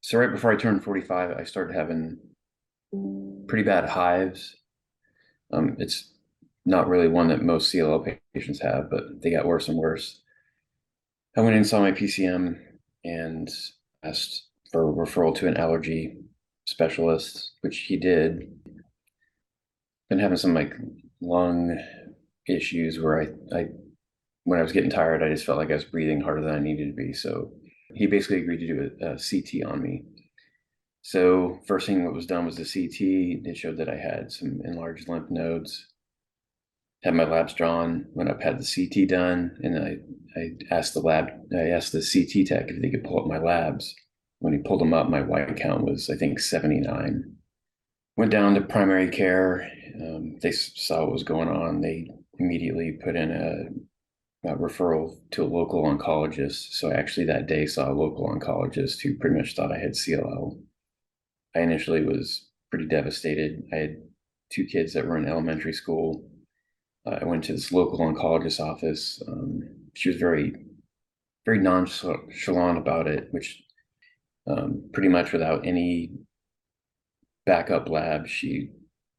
So right before I turned 45, I started having pretty bad hives. It's not really one that most CLL patients have, but they got worse and worse. I went in and saw my PCM and asked for a referral to an allergy specialist, which he did. Been having some like lung issues where I when I was getting tired, I just felt like I was breathing harder than I needed to be. So he basically agreed to do a CT on me. So first thing that was done was the CT. It showed that I had some enlarged lymph nodes. Had my labs drawn, went up, had the CT done, and I asked the CT tech if they could pull up my labs. When he pulled them up, my white count was, I think, 79. Went down to primary care. They saw what was going on. They immediately put in a referral to a local oncologist. So I actually that day saw a local oncologist who pretty much thought I had CLL. I initially was pretty devastated. I had two kids that were in elementary school. I went to this local oncologist's office. She was very nonchalant about it, which pretty much without any backup lab, she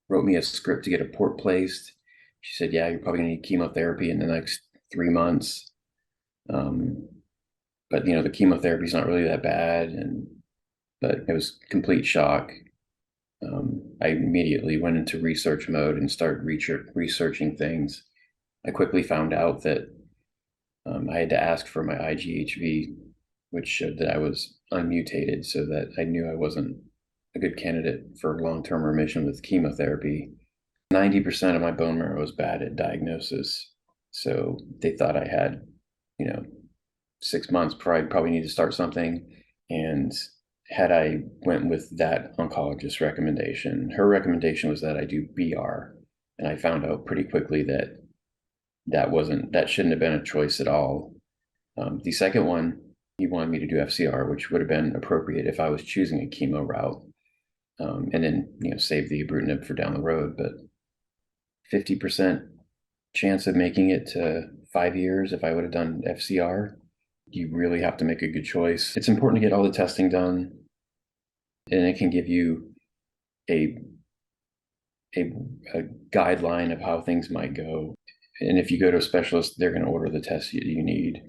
wrote me a script to get a port placed. She said, "Yeah, you're probably gonna need chemotherapy in the next 3 months." Um, but the chemotherapy's not really that bad, but it was complete shock. I immediately went into research mode and started researching things. I quickly found out that I had to ask for my IGHV, which showed that I was unmutated, so that I knew I wasn't a good candidate for long-term remission with chemotherapy. 90% of my bone marrow was bad at diagnosis, so they thought I had, you know, 6 months before I probably need to start something. And had I went with that oncologist's recommendation, her recommendation was that I do BR, and I found out pretty quickly that that shouldn't have been a choice at all. The second one, he wanted me to do FCR, which would have been appropriate if I was choosing a chemo route, and then save the ibrutinib for down the road. But 50% chance of making it to 5 years if I would have done FCR. You really have to make a good choice. It's important to get all the testing done, and it can give you a a, a guideline of how things might go. And if you go to a specialist, they're going to order the tests you need.